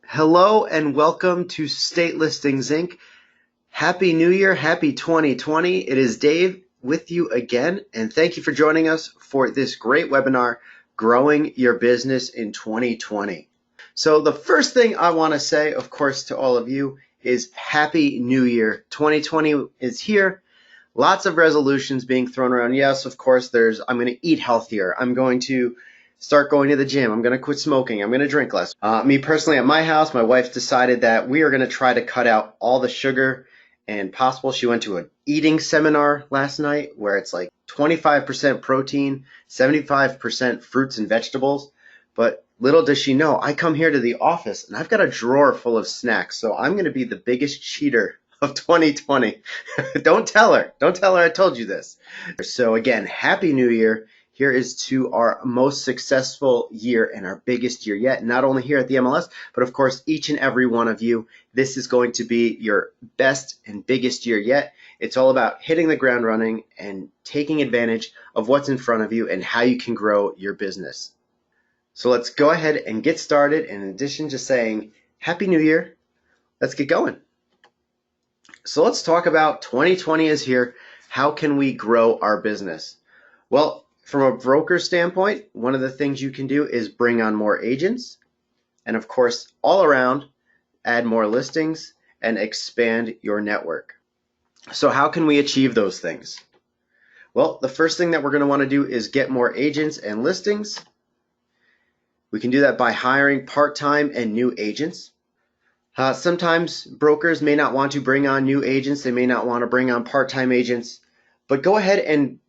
Hello and welcome to State Listings Inc. Happy New Year, happy 2020. It is Dave with you again, and thank you for joining us for this great webinar, Growing Your Business in 2020. So the first thing I want to say, of course, to all of you is Happy New Year. 2020 is here. Lots of resolutions being thrown around. Yes, of course, I'm going to eat healthier. I'm going to start going to the gym. I'm going to quit smoking. I'm going to drink less. Me personally, at my house, my wife decided that we are going to try to cut out all the sugar and possible. She went to an eating seminar last night where it's like 25% protein, 75% fruits and vegetables. But little does she know, I come here to the office and I've got a drawer full of snacks. So I'm going to be the biggest cheater of 2020. Don't tell her. Don't tell her I told you this. So again, Happy New Year. Here is to our most successful year and our biggest year yet, not only here at the MLS, but of course, each and every one of you. This is going to be your best and biggest year yet. It's all about hitting the ground running and taking advantage of what's in front of you and how you can grow your business. So let's go ahead and get started. In addition to saying Happy New Year, let's get going. So let's talk about 2020 is here. How can we grow our business? Well, from a broker standpoint, one of the things you can do is bring on more agents and, of course, all around, add more listings and expand your network. So how can we achieve those things? Well, the first thing that we're going to want to do is get more agents and listings. We can do that by hiring part-time and new agents. Sometimes brokers may not want to bring on new agents. They may not want to bring on part-time agents, but go ahead and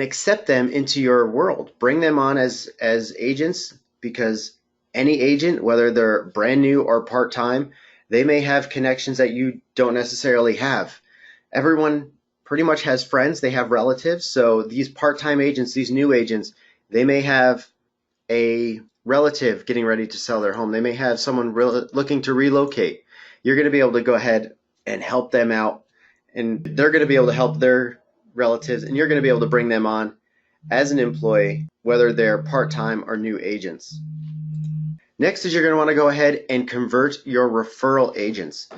accept them into your world. Bring them on as agents, because any agent, whether they're brand new or part-time, they may have connections that you don't necessarily have. Everyone pretty much has friends, they have relatives. So these part-time agents, these new agents, they may have a relative getting ready to sell their home. They may have someone looking to relocate. You're going to be able to go ahead and help them out, and they're going to be able to help their relatives, and you're going to be able to bring them on as an employee, whether they're part-time or new agents. Next is you're going to want to go ahead and convert your referral agents.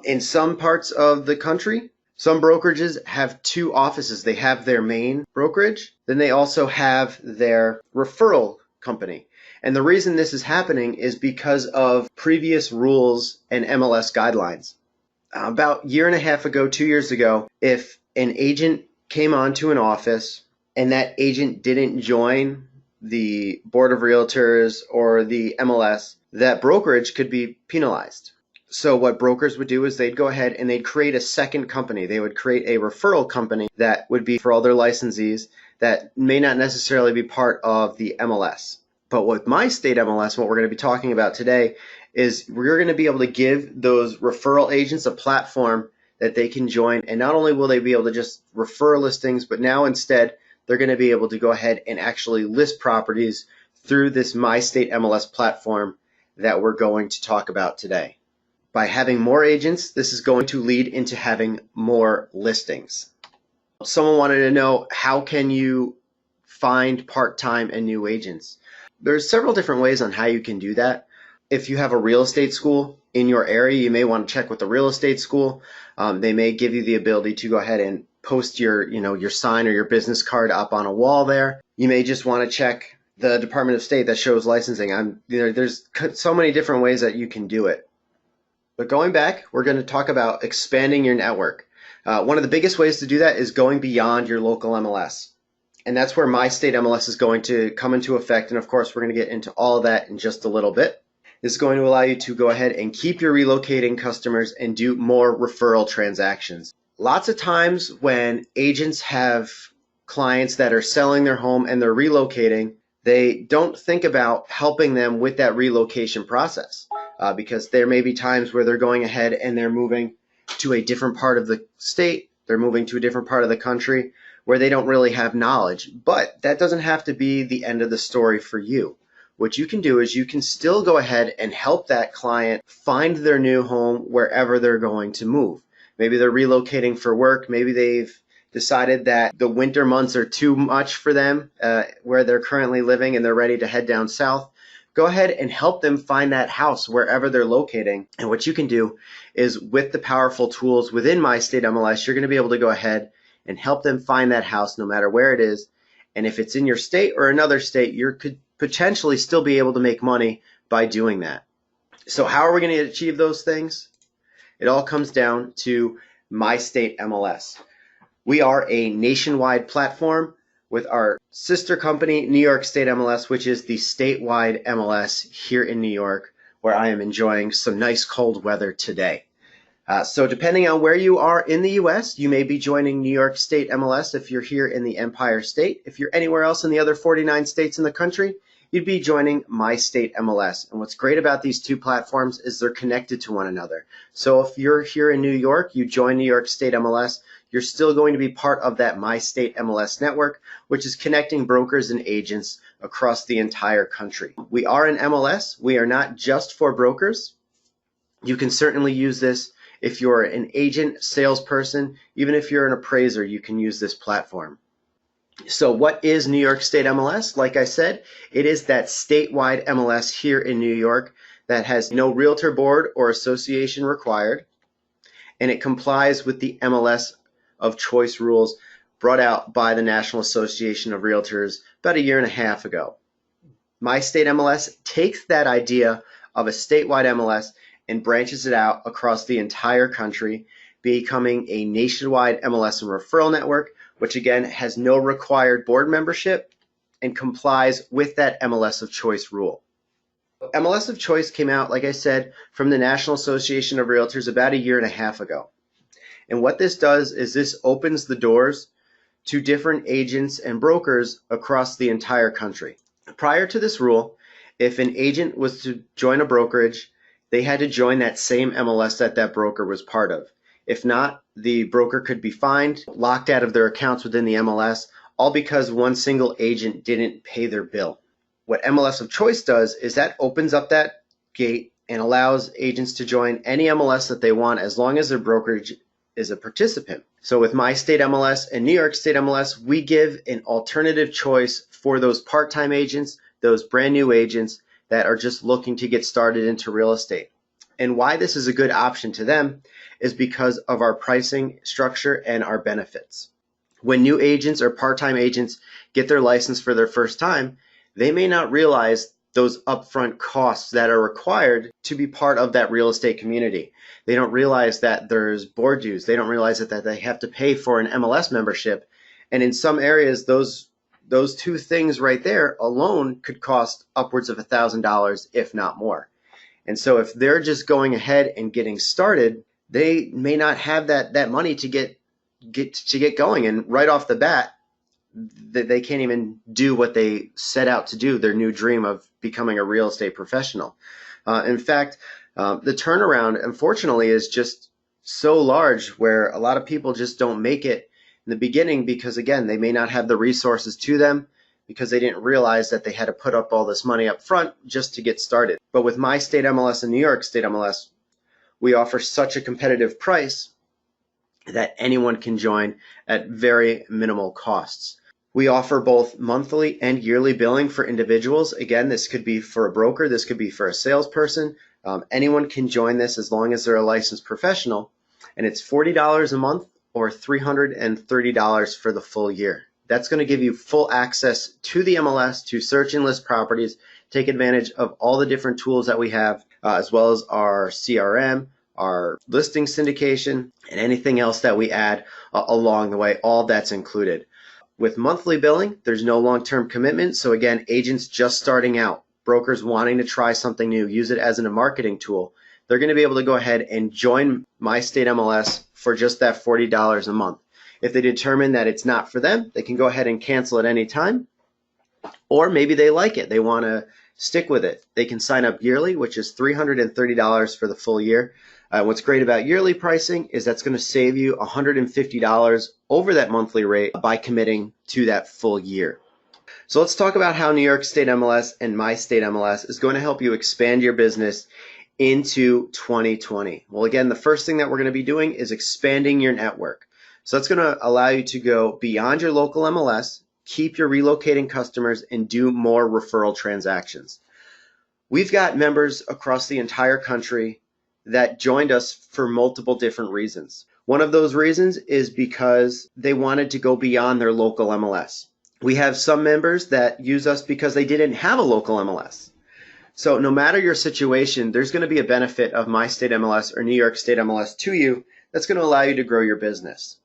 In some parts of the country, some brokerages have two offices. They have their main brokerage, then they also have their referral company. And the reason this is happening is because of previous rules and MLS guidelines. About a year and a half ago, 2 years ago, if an agent came onto an office and that agent didn't join the Board of Realtors or the MLS, that brokerage could be penalized. So what brokers would do is they'd go ahead and they'd create a second company. They would create a referral company that would be for all their licensees that may not necessarily be part of the MLS. But with My State MLS, what we're going to be talking about today is we're going to be able to give those referral agents a platform that they can join. And not only will they be able to just refer listings, but now instead they're going to be able to go ahead and actually list properties through this My State MLS platform that we're going to talk about today. By having more agents, this is going to lead into having more listings. Someone wanted to know, how can you find part-time and new agents? There's several different ways on how you can do that. If you have a real estate school in your area, you may want to check with the real estate school. They may give you the ability to go ahead and post your sign or your business card up on a wall there. You may just want to check the Department of State that shows licensing. There's so many different ways that you can do it. But going back, we're going to talk about expanding your network. One of the biggest ways to do that is going beyond your local MLS. And that's where My State MLS is going to come into effect. And of course, we're going to get into all of that in just a little bit. This is going to allow you to go ahead and keep your relocating customers and do more referral transactions. Lots of times when agents have clients that are selling their home and they're relocating, they don't think about helping them with that relocation process because there may be times where they're going ahead and they're moving to a different part of the state, they're moving to a different part of the country where they don't really have knowledge. But that doesn't have to be the end of the story for you. What you can do is you can still go ahead and help that client find their new home wherever they're going to move. Maybe they're relocating for work. Maybe they've decided that the winter months are too much for them where they're currently living and they're ready to head down south. go ahead and help them find that house wherever they're locating. And what you can do is, with the powerful tools within My State MLS, you're going to be able to go ahead and help them find that house no matter where it is. And if it's in your state or another state, you could potentially still be able to make money by doing that. So how are we going to achieve those things? It all comes down to My State MLS. We are a nationwide platform with our sister company, New York State MLS, which is the statewide MLS here in New York, where I am enjoying some nice cold weather today. So depending on where you are in the U.S., you may be joining New York State MLS if you're here in the Empire State. If you're anywhere else in the other 49 states in the country, you'd be joining My State MLS. And what's great about these two platforms is they're connected to one another. So if you're here in New York, you join New York State MLS, you're still going to be part of that My State MLS network, which is connecting brokers and agents across the entire country. We are an MLS. We are not just for brokers. You can certainly use this if you're an agent, salesperson, even if you're an appraiser, you can use this platform. So what is New York State MLS? Like I said, it is that statewide MLS here in New York that has no realtor board or association required, and it complies with the MLS of choice rules brought out by the National Association of Realtors about 1.5 years ago. My State MLS takes that idea of a statewide MLS and branches it out across the entire country, becoming a nationwide MLS and referral network, which again has no required board membership and complies with that MLS of choice rule. MLS of choice came out, like I said, from the National Association of Realtors about 1.5 years ago. And what this does is this opens the doors to different agents and brokers across the entire country. Prior to this rule, if an agent was to join a brokerage, they had to join that same MLS that that broker was part of. If not, the broker could be fined, locked out of their accounts within the MLS, all because one single agent didn't pay their bill. What MLS of choice does is that opens up that gate and allows agents to join any MLS that they want as long as their brokerage is a participant. So with My State MLS and New York State MLS, we give an alternative choice for those part-time agents, those brand new agents that are just looking to get started into real estate. And why this is a good option to them is because of our pricing structure and our benefits. When new agents or part-time agents get their license for their first time, they may not realize those upfront costs that are required to be part of that real estate community. They don't realize that there's board dues. They don't realize that they have to pay for an MLS membership. And in some areas, those two things right there alone could cost upwards of $1,000, if not more. And so if they're just going ahead and getting started, they may not have that money to get going. And right off the bat, they can't even do what they set out to do, their new dream of becoming a real estate professional. In fact, the turnaround, unfortunately, is just so large where a lot of people just don't make it in the beginning because, again, they may not have the resources to them because they didn't realize that they had to put up all this money up front just to get started. But with My State MLS and New York State MLS, we offer such a competitive price that anyone can join at very minimal costs. We offer both monthly and yearly billing for individuals. Again, this could be for a broker, this could be for a salesperson. Anyone can join this as long as they're a licensed professional. And it's $40 a month or $330 for the full year. That's going to give you full access to the MLS to search and list properties, take advantage of all the different tools that we have, as well as our CRM, our listing syndication, and anything else that we add along the way. All that's included. With monthly billing, there's no long-term commitment. So again, agents just starting out, brokers wanting to try something new, use it as a marketing tool, they're going to be able to go ahead and join My State MLS for just that $40 a month. If they determine that it's not for them, they can go ahead and cancel at any time. Or maybe they like it. They want to stick with it. They can sign up yearly, which is $330 for the full year. What's great about yearly pricing is that's going to save you $150 over that monthly rate by committing to that full year. So let's talk about how New York State MLS and My State MLS is going to help you expand your business into 2020. Well, again, the first thing that we're going to be doing is expanding your network. So that's going to allow you to go beyond your local MLS, keep your relocating customers, and do more referral transactions. We've got members across the entire country that joined us for multiple different reasons. One of those reasons is because they wanted to go beyond their local MLS. We have some members that use us because they didn't have a local MLS. So no matter your situation, there's going to be a benefit of My State MLS or New York State MLS to you that's going to allow you to grow your business.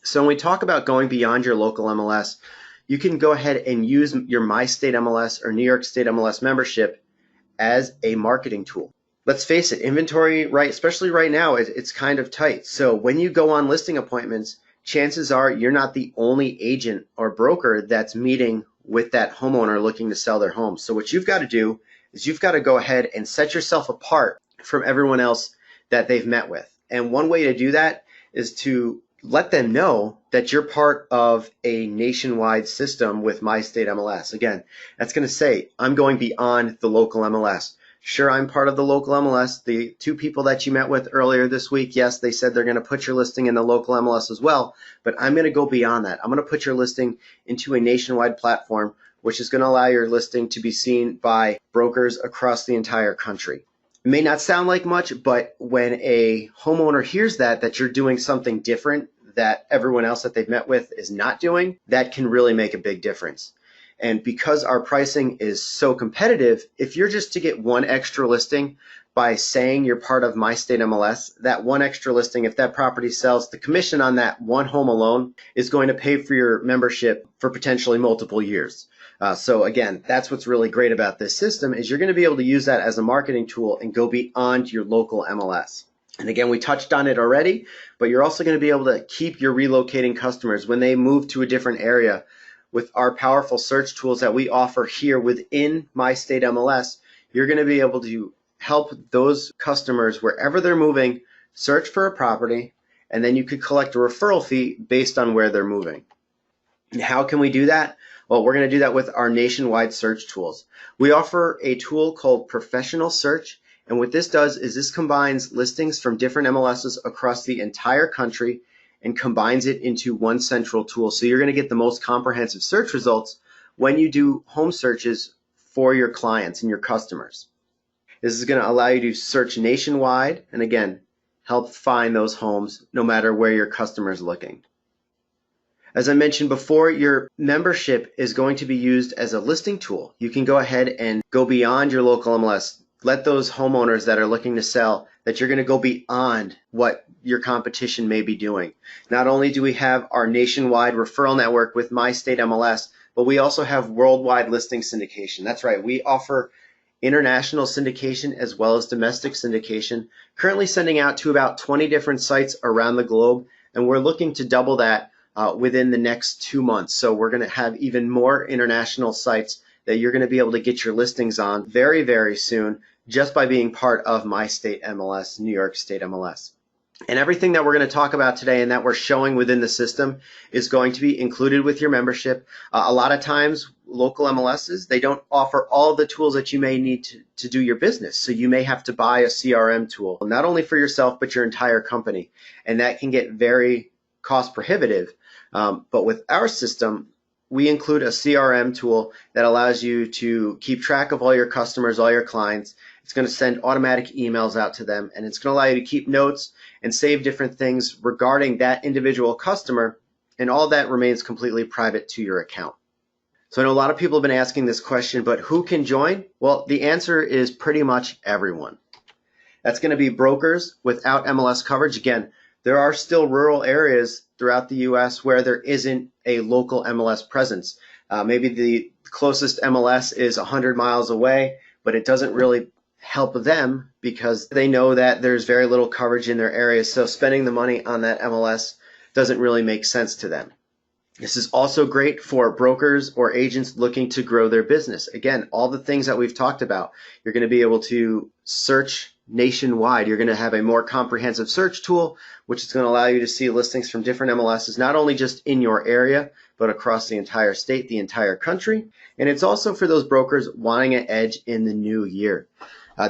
So when we talk about going beyond your local MLS, you can go ahead and use your My State MLS or New York State MLS membership as a marketing tool. Let's face it, inventory, right, especially right now, it's kind of tight. So when you go on listing appointments, chances are you're not the only agent or broker that's meeting with that homeowner looking to sell their home. So what you've got to do is you've got to go ahead and set yourself apart from everyone else that they've met with. And one way to do that is to let them know that you're part of a nationwide system with My State MLS. Again, that's going to say, I'm going beyond the local MLS. Sure, I'm part of the local MLS. The two people that you met with earlier this week, yes, they said they're going to put your listing in the local MLS as well, but I'm going to go beyond that. I'm going to put your listing into a nationwide platform, which is going to allow your listing to be seen by brokers across the entire country. It may not sound like much, but when a homeowner hears that you're doing something different that everyone else that they've met with is not doing, that can really make a big difference. And because our pricing is so competitive, if you're just to get one extra listing by saying you're part of My State MLS, that one extra listing, if that property sells, the commission on that one home alone is going to pay for your membership for potentially multiple years. So again, that's what's really great about this system is you're going to be able to use that as a marketing tool and go beyond your local MLS. And again, we touched on it already, but you're also going to be able to keep your relocating customers when they move to a different area with our powerful search tools that we offer here within My State MLS. You're going to be able to help those customers wherever they're moving search for a property, and then you could collect a referral fee based on where they're moving. And how can we do that? Well, we're going to do that with our nationwide search tools. We offer a tool called Professional Search, and what this does is this combines listings from different MLSs across the entire country and combines it into one central tool. So you're going to get the most comprehensive search results when you do home searches for your clients and your customers. This is going to allow you to search nationwide and again, help find those homes no matter where your customer is looking. As I mentioned before, your membership is going to be used as a listing tool. You can go ahead and go beyond your local MLS. Let those homeowners that are looking to sell that you're going to go beyond what your competition may be doing. Not only do we have our nationwide referral network with My State MLS, but we also have worldwide listing syndication. That's right, we offer international syndication as well as domestic syndication, currently sending out to about 20 different sites around the globe, and we're looking to double that within the next 2 months. So we're going to have even more international sites that you're going to be able to get your listings on very, very soon just by being part of My State MLS, New York State MLS. And everything that we're going to talk about today and that we're showing within the system is going to be included with your membership. A lot of times, local MLSs, they don't offer all the tools that you may need to do your business. So you may have to buy a CRM tool, not only for yourself, but your entire company. And that can get very cost prohibitive. But with our system, we include a CRM tool that allows you to keep track of all your customers, all your clients. It's going to send automatic emails out to them, and it's going to allow you to keep notes and save different things regarding that individual customer, and all that remains completely private to your account. So I know a lot of people have been asking this question, but who can join? Well, the answer is pretty much everyone. That's going to be brokers without MLS coverage. Again, there are still rural areas throughout the U.S. where there isn't a local MLS presence. Maybe the closest MLS is 100 miles away, but it doesn't really help them because they know that there's very little coverage in their area. So spending the money on that MLS doesn't really make sense to them. This is also great for brokers or agents looking to grow their business. Again, all the things that we've talked about, you're going to be able to search nationwide. You're going to have a more comprehensive search tool, which is going to allow you to see listings from different MLSs, not only just in your area, but across the entire state, the entire country. And it's also for those brokers wanting an edge in the new year.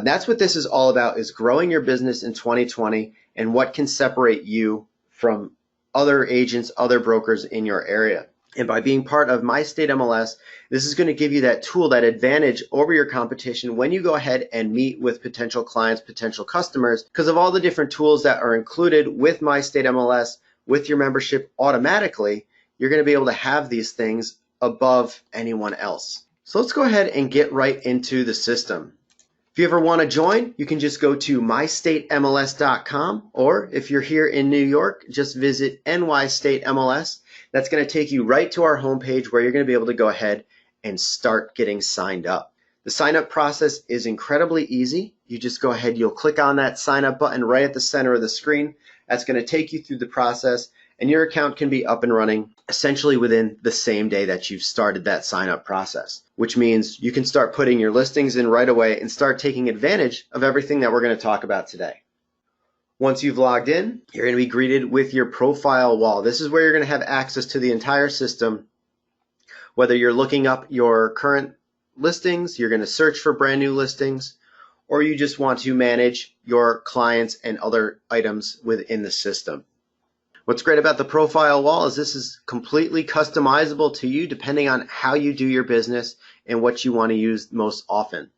That's what this is all about, is growing your business in 2020 and what can separate you from other agents, other brokers in your area. And by being part of My State MLS, this is going to give you that tool, that advantage over your competition when you go ahead and meet with potential clients, potential customers, because of all the different tools that are included with My State MLS with your membership automatically. You're going to be able to have these things above anyone else. So let's go ahead and get right into the system. If you ever want to join, you can just go to MyStateMLS.com, or if you're here in New York, just visit NYStateMLS. That's going to take you right to our homepage where you're going to be able to go ahead and start getting signed up. The sign up process is incredibly easy. You just go ahead, you'll click on that sign up button right at the center of the screen. That's going to take you through the process, and your account can be up and running essentially within the same day that you've started that sign up process, which means you can start putting your listings in right away and start taking advantage of everything that we're going to talk about today. Once you've logged in, you're going to be greeted with your profile wall. This is where you're going to have access to the entire system. Whether you're looking up your current listings, you're going to search for brand new listings, or you just want to manage your clients and other items within the system. What's great about the profile wall is this is completely customizable to you depending on how you do your business and what you want to use most often.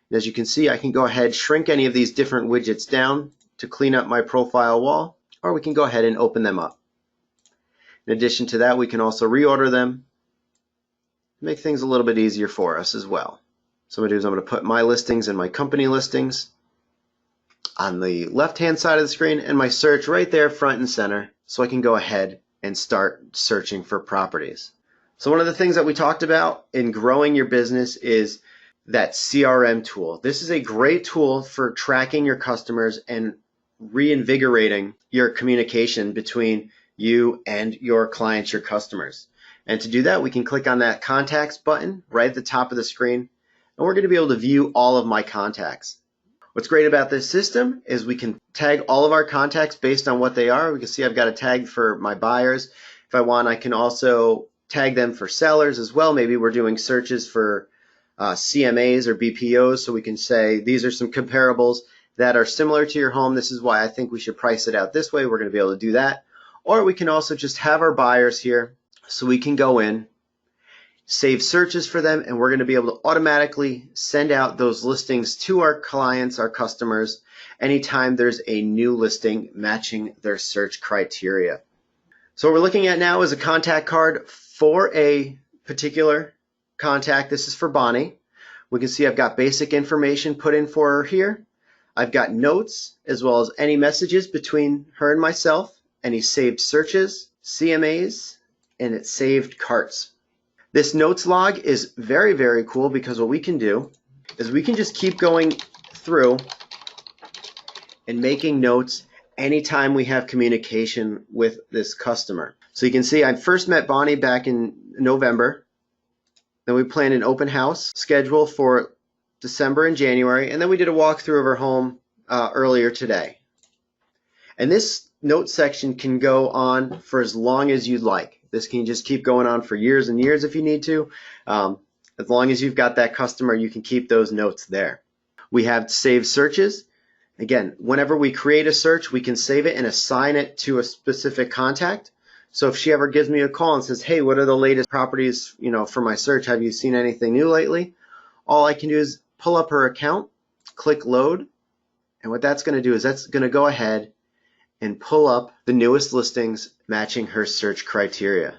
And as you can see, I can go ahead, shrink any of these different widgets down to clean up my profile wall, or we can go ahead and open them up. In addition to that, we can also reorder them, make things a little bit easier for us as well. So what I'm going to do is I'm going to put my listings and my company listings on the left-hand side of the screen and my search right there front and center, so I can go ahead and start searching for properties. So one of the things that we talked about in growing your business is that CRM tool. This is a great tool for tracking your customers and reinvigorating your communication between you and your clients, your customers. And to do that, we can click on that contacts button right at the top of the screen, and we're going to be able to view all of my contacts. What's great about this system is we can tag all of our contacts based on what they are. We can see I've got a tag for my buyers. If I want, I can also tag them for sellers as well. Maybe we're doing searches for CMAs or BPOs, so we can say these are some comparables that are similar to your home. This is why I think we should price it out this way. We're going to be able to do that. Or we can also just have our buyers here, so we can go in, save searches for them, and we're going to be able to automatically send out those listings to our clients, our customers, anytime there's a new listing matching their search criteria. So what we're looking at now is a contact card for a particular contact. This is for Bonnie. We can see I've got basic information put in for her here. I've got notes as well as any messages between her and myself, any saved searches, CMAs, and it's saved carts. This notes log is very, very cool because what we can do is we can just keep going through and making notes anytime we have communication with this customer. So you can see I first met Bonnie back in November. Then we planned an open house schedule for December and January, and then we did a walkthrough of her home earlier today. And this note section can go on for as long as you'd like. This can just keep going on for years and years if you need to. As long as you've got that customer, you can keep those notes there. We have saved searches. Again, whenever we create a search, we can save it and assign it to a specific contact. So if she ever gives me a call and says, hey, what are the latest properties, for my search? Have you seen anything new lately? All I can do is pull up her account, click load, and what that's going to do is that's going to go ahead and pull up the newest listings matching her search criteria.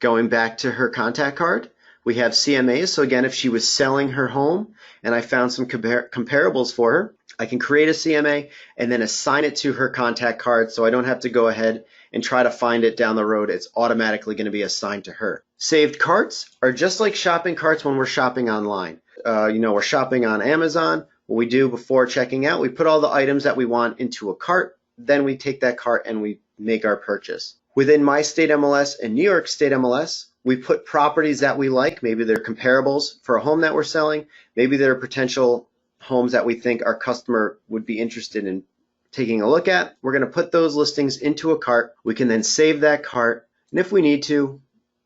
Going back to her contact card, we have CMAs. So again, if she was selling her home and I found some comparables for her, I can create a CMA and then assign it to her contact card, so I don't have to go ahead and try to find it down the road. It's automatically going to be assigned to her. Saved carts are just like shopping carts when we're shopping online. We're shopping on Amazon. What we do before checking out, we put all the items that we want into a cart. Then we take that cart and we make our purchase. Within My State MLS and New York State MLS, we put properties that we like. Maybe they're comparables for a home that we're selling. Maybe they're potential homes that we think our customer would be interested in taking a look at. We're going to put those listings into a cart. We can then save that cart. And if we need to,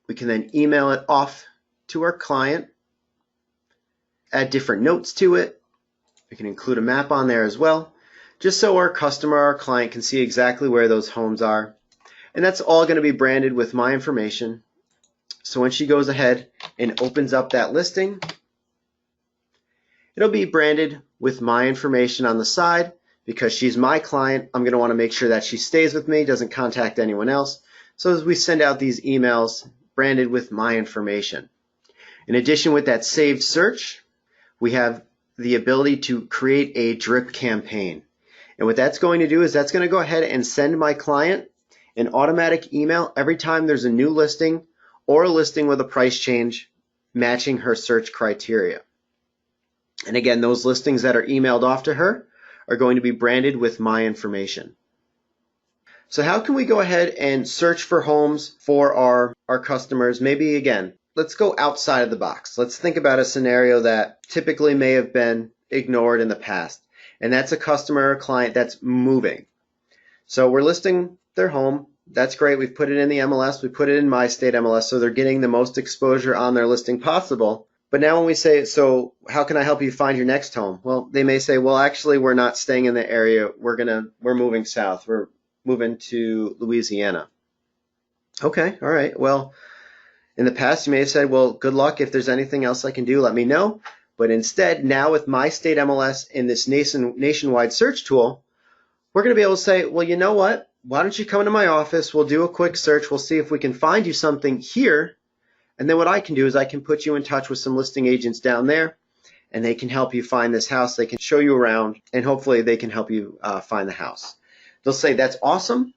we can then email it off to our client, add different notes to it. We can include a map on there as well, just so our customer, our client, can see exactly where those homes are. And that's all going to be branded with my information. So when she goes ahead and opens up that listing, it'll be branded with my information on the side. Because she's my client, I'm going to want to make sure that she stays with me, doesn't contact anyone else. So as we send out these emails branded with my information. In addition, with that saved search, we have the ability to create a drip campaign. And what that's going to do is that's going to go ahead and send my client an automatic email every time there's a new listing or a listing with a price change matching her search criteria. And again, those listings that are emailed off to her are going to be branded with my information. So how can we go ahead and search for homes for our customers? Maybe again, let's go outside of the box. Let's think about a scenario that typically may have been ignored in the past. And that's a customer or client that's moving. So we're listing their home. That's great. We've put it in the MLS. We put it in My State MLS, so they're getting the most exposure on their listing possible. But now when we say, so how can I help you find your next home? Well, they may say, well, actually, we're not staying in the area. We're moving south. We're moving to Louisiana. Okay, all right. Well, in the past, you may have said, well, good luck. If there's anything else I can do, let me know. But instead, now with My State MLS in this nationwide search tool, we're going to be able to say, well, you know what? Why don't you come into my office? We'll do a quick search. We'll see if we can find you something here. And then what I can do is I can put you in touch with some listing agents down there, and they can help you find this house. They can show you around, and hopefully they can help you find the house. They'll say, that's awesome.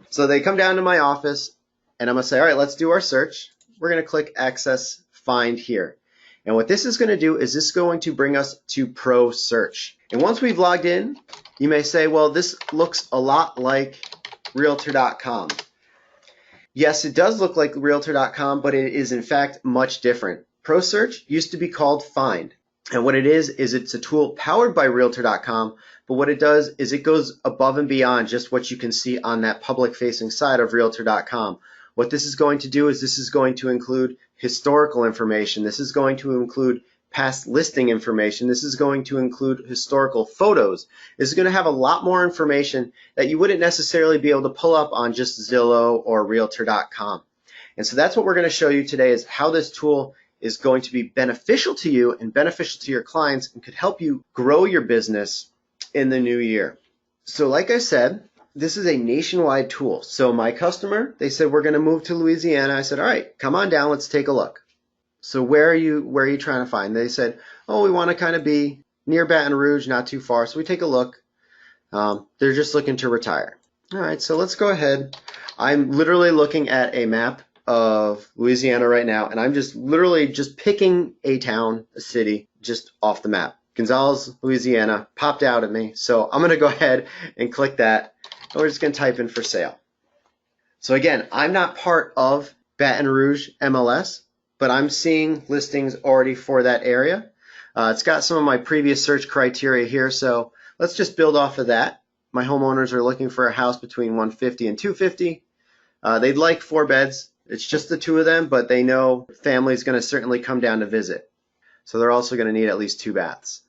So they come down to my office, and I'm going to say, all right, let's do our search. We're going to click Access Find here. And what this is going to do is this is going to bring us to Pro Search. And once we've logged in, you may say, well, this looks a lot like Realtor.com. Yes, it does look like Realtor.com, but it is in fact much different. Pro Search used to be called Find. And what it is it's a tool powered by Realtor.com, but what it does is it goes above and beyond just what you can see on that public-facing side of Realtor.com. What this is going to do is this is going to include historical information. This is going to include past listing information. This is going to include historical photos. This is going to have a lot more information that you wouldn't necessarily be able to pull up on just Zillow or Realtor.com. And so that's what we're going to show you today, is how this tool is going to be beneficial to you and beneficial to your clients and could help you grow your business in the new year. So like I said, this is a nationwide tool. So my customer, they said, we're going to move to Louisiana. I said, all right, come on down. Let's take a look. So where are you trying to find? They said, oh, we want to kind of be near Baton Rouge, not too far. So we take a look. They're just looking to retire. All right, so let's go ahead. I'm literally looking at a map of Louisiana right now, and I'm just literally just picking a town, a city, just off the map. Gonzales, Louisiana, popped out at me. So I'm going to go ahead and click that, and we're just going to type in for sale. So again, I'm not part of Baton Rouge MLS, but I'm seeing listings already for that area. It's got some of my previous search criteria here, so let's just build off of that. My homeowners are looking for a house between 150 and 250. They'd like 4 beds. It's just the 2 of them, but they know family's going to certainly come down to visit. So they're also going to need at least 2 baths.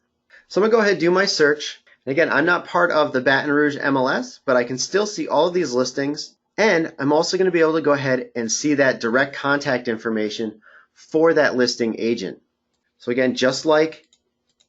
So I'm going to go ahead and do my search. And again, I'm not part of the Baton Rouge MLS, but I can still see all of these listings. And I'm also going to be able to go ahead and see that direct contact information for that listing agent. So again, just like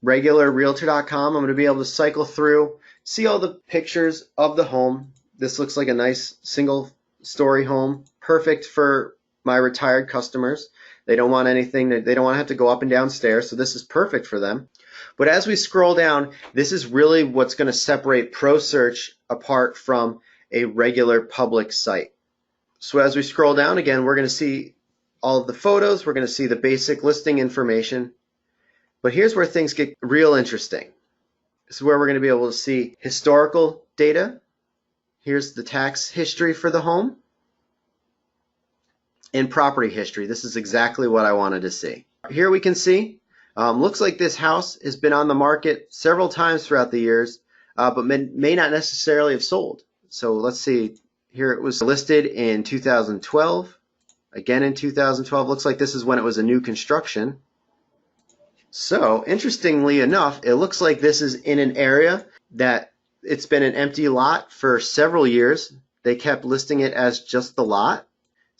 regular Realtor.com, I'm going to be able to cycle through, see all the pictures of the home. This looks like a nice single-story home, perfect for my retired customers. They don't want anything, they don't want to have to go up and down stairs, so this is perfect for them. But as we scroll down, this is really what's going to separate Pro Search apart from a regular public site. So as we scroll down, again, we're going to see all of the photos, we're going to see the basic listing information. But here's where things get real interesting. This is where we're going to be able to see historical data. Here's the tax history for the home. And property history. This is exactly what I wanted to see. Here we can see, looks like this house has been on the market several times throughout the years, but may not necessarily have sold. So let's see, here it was listed in 2012. Again in 2012, looks like this is when it was a new construction. So interestingly enough, it looks like this is in an area that it's been an empty lot for several years. They kept listing it as just the lot.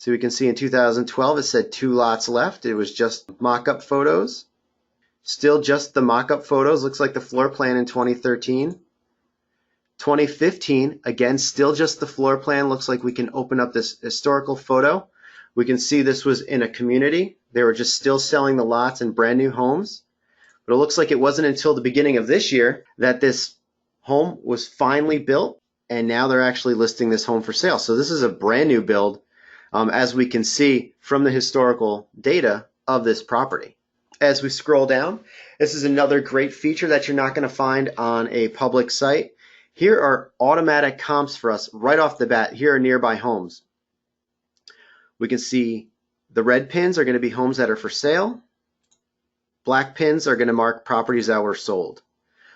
So we can see in 2012 it said 2 lots left. It was just mock-up photos. Still just the mock-up photos. Looks like the floor plan in 2013. 2015, again, still just the floor plan. Looks like we can open up this historical photo. We can see this was in a community. They were just still selling the lots in brand new homes. But it looks like it wasn't until the beginning of this year that this home was finally built, and now they're actually listing this home for sale. So this is a brand new build, as we can see from the historical data of this property. As we scroll down, this is another great feature that you're not going to find on a public site. Here are automatic comps for us right off the bat. Here are nearby homes. We can see the red pins are going to be homes that are for sale. Black pins are going to mark properties that were sold.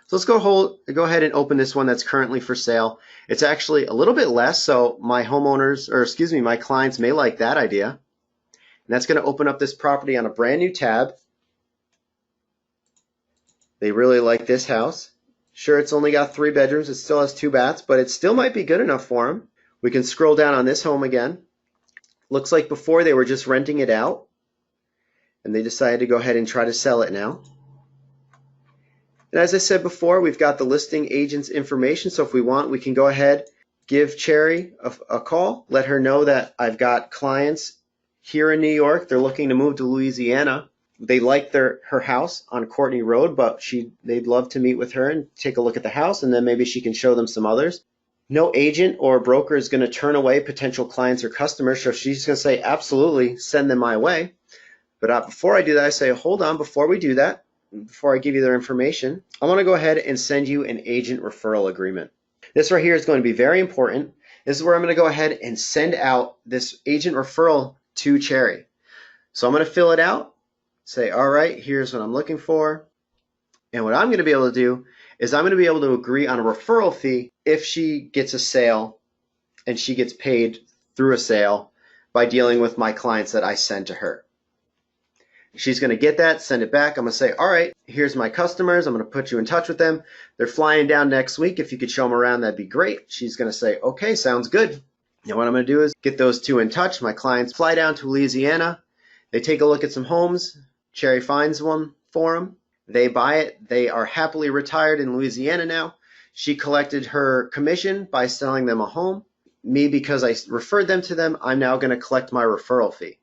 So let's go ahead and open this one that's currently for sale. It's actually a little bit less, so my my clients may like that idea. And that's going to open up this property on a brand new tab. They really like this house. Sure, it's only got 3 bedrooms. It still has 2 baths, but it still might be good enough for them. We can scroll down on this home again. Looks like before they were just renting it out, and they decided to go ahead and try to sell it now. And as I said before, we've got the listing agent's information, so if we want, we can go ahead, give Cherry a call, let her know that I've got clients here in New York. They're looking to move to Louisiana. They like her house on Courtney Road, but they'd love to meet with her and take a look at the house, and then maybe she can show them some others. No agent or broker is going to turn away potential clients or customers, so she's going to say, absolutely, send them my way. But before I do that, I say, hold on, before we do that, before I give you their information, I want to go ahead and send you an agent referral agreement. This right here is going to be very important. This is where I'm going to go ahead and send out this agent referral to Cherry. So I'm going to fill it out, say, all right, here's what I'm looking for. And what I'm going to be able to do is I'm going to be able to agree on a referral fee if she gets a sale and she gets paid through a sale by dealing with my clients that I send to her. She's going to get that, send it back. I'm going to say, all right, here's my customers. I'm going to put you in touch with them. They're flying down next week. If you could show them around, that'd be great. She's going to say, okay, sounds good. Now what I'm going to do is get those 2 in touch. My clients fly down to Louisiana. They take a look at some homes. Cherry finds one for them. They buy it. They are happily retired in Louisiana now. She collected her commission by selling them a home. Me, because I referred them to them, I'm now going to collect my referral fee.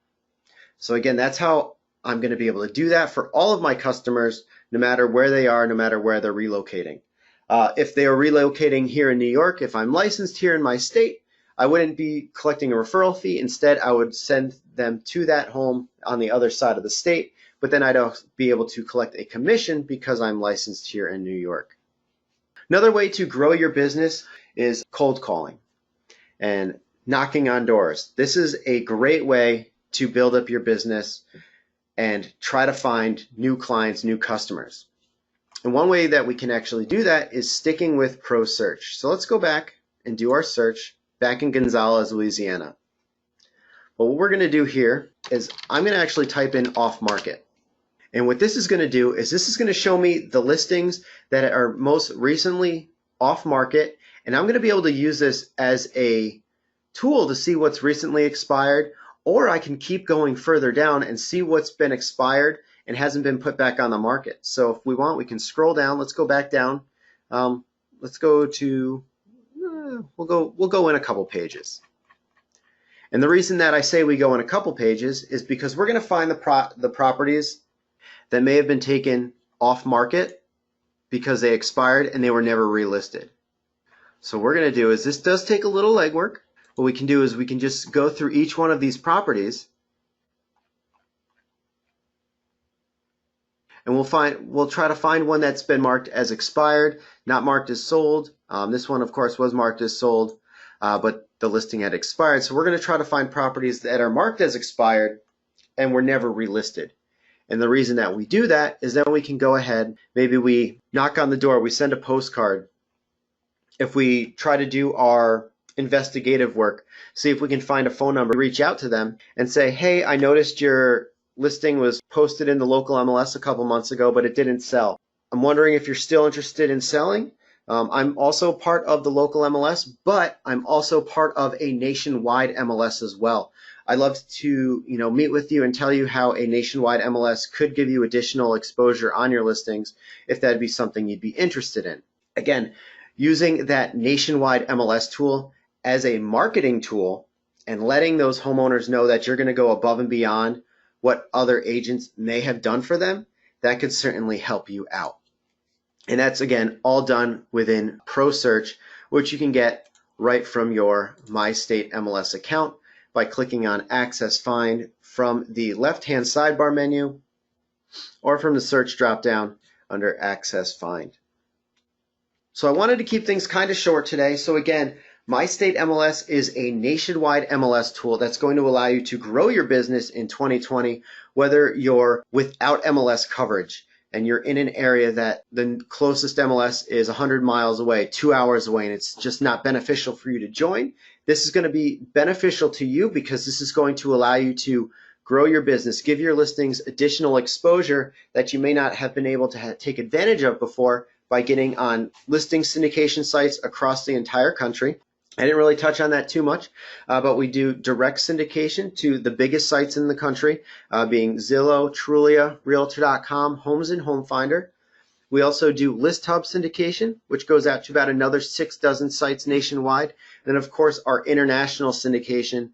So again, that's how I'm going to be able to do that for all of my customers, no matter where they are, no matter where they're relocating. If they are relocating here in New York, if I'm licensed here in my state, I wouldn't be collecting a referral fee. Instead, I would send them to that home on the other side of the state, but then I'd be able to collect a commission because I'm licensed here in New York. Another way to grow your business is cold calling and knocking on doors. This is a great way to build up your business and try to find new clients, new customers. And one way that we can actually do that is sticking with Pro Search. So let's go back and do our search back in Gonzales, Louisiana. But what we're going to do here is I'm going to actually type in off market. And what this is going to do is this is going to show me the listings that are most recently off market. And I'm going to be able to use this as a tool to see what's recently expired, or I can keep going further down and see what's been expired and hasn't been put back on the market. So if we want, we can scroll down. Let's go back down. Let's go to, we'll go in a couple pages. And the reason that I say we go in a couple pages is because we're going to find the properties that may have been taken off market because they expired and they were never relisted. So what we're going to do is, this does take a little legwork. What we can do is we can just go through each one of these properties and we'll try to find one that's been marked as expired, not marked as sold. This one, of course, was marked as sold, but the listing had expired. So we're going to try to find properties that are marked as expired and were never relisted. And the reason that we do that is then we can go ahead, maybe we knock on the door, we send a postcard. If we try to do our investigative work, see if we can find a phone number, reach out to them and say, hey, I noticed your listing was posted in the local MLS a couple months ago, but it didn't sell. I'm wondering if you're still interested in selling. I'm also part of the local MLS, but I'm also part of a nationwide MLS as well. I'd love to, meet with you and tell you how a nationwide MLS could give you additional exposure on your listings if that'd be something you'd be interested in. Again, using that nationwide MLS tool as a marketing tool and letting those homeowners know that you're going to go above and beyond what other agents may have done for them, that could certainly help you out. And that's, again, all done within Pro Search, which you can get right from your My State MLS account by clicking on Access Find from the left-hand sidebar menu or from the search dropdown under Access Find. So I wanted to keep things kind of short today. So again, My State MLS is a nationwide MLS tool that's going to allow you to grow your business in 2020, whether you're without MLS coverage and you're in an area that the closest MLS is 100 miles away, 2 hours away, and it's just not beneficial for you to join. This is going to be beneficial to you because this is going to allow you to grow your business, give your listings additional exposure that you may not have been able to take advantage of before by getting on listing syndication sites across the entire country. I didn't really touch on that too much, but we do direct syndication to the biggest sites in the country, being Zillow, Trulia, Realtor.com, Homes and Home Finder. We also do list hub syndication, which goes out to about another 6 dozen sites nationwide. And then, of course, our international syndication,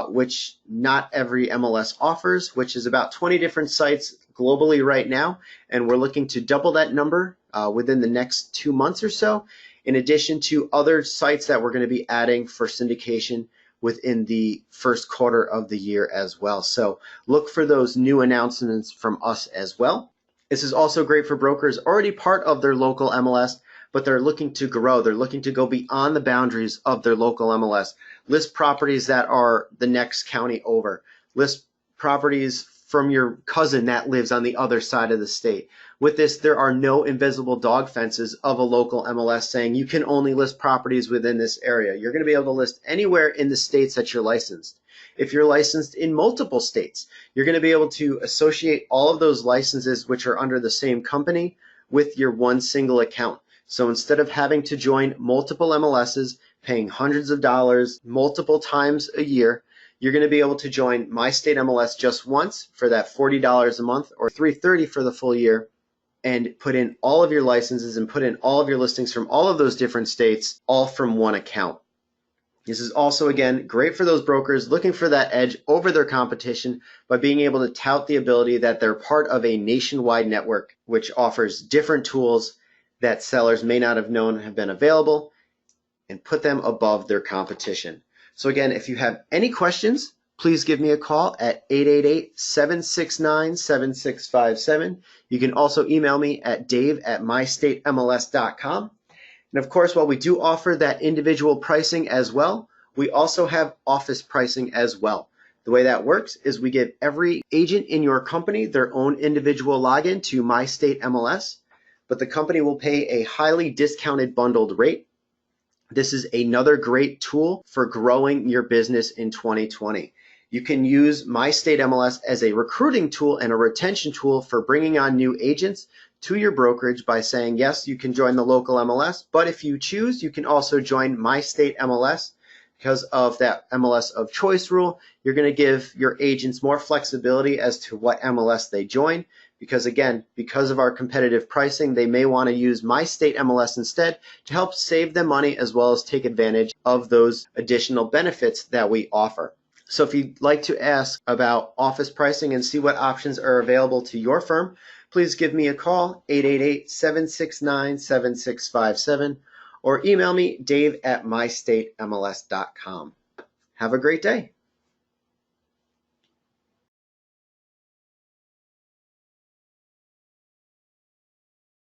which not every MLS offers, which is about 20 different sites globally right now. And we're looking to double that number within the next 2 months or so, in addition to other sites that we're going to be adding for syndication within the first quarter of the year as well. So look for those new announcements from us as well. This is also great for brokers already part of their local MLS, but they're looking to grow. They're looking to go beyond the boundaries of their local MLS. List properties that are the next county over. List properties from your cousin that lives on the other side of the state. With this, there are no invisible dog fences of a local MLS saying you can only list properties within this area. You're going to be able to list anywhere in the states that you're licensed. If you're licensed in multiple states, you're going to be able to associate all of those licenses which are under the same company with your one single account. So instead of having to join multiple MLSs, paying hundreds of dollars multiple times a year, you're going to be able to join My State MLS just once for that $40 a month or $330 for the full year, and put in all of your licenses and put in all of your listings from all of those different states, all from one account. This is also, again, great for those brokers looking for that edge over their competition by being able to tout the ability that they're part of a nationwide network which offers different tools that sellers may not have known have been available and put them above their competition. So again, if you have any questions, please give me a call at 888-769-7657. You can also email me at dave@mystatemls.com. And of course, while we do offer that individual pricing as well, we also have office pricing as well. The way that works is we give every agent in your company their own individual login to My State MLS, but the company will pay a highly discounted bundled rate. This is another great tool for growing your business in 2020. You can use My State MLS as a recruiting tool and a retention tool for bringing on new agents to your brokerage by saying, yes, you can join the local MLS, but if you choose, you can also join My State MLS. Because of that MLS of choice rule, you're going to give your agents more flexibility as to what MLS they join. Because again, because of our competitive pricing, they may want to use My State MLS instead to help save them money as well as take advantage of those additional benefits that we offer. So if you'd like to ask about office pricing and see what options are available to your firm, please give me a call, 888-769-7657, or email me, dave@mystatemls.com. Have a great day.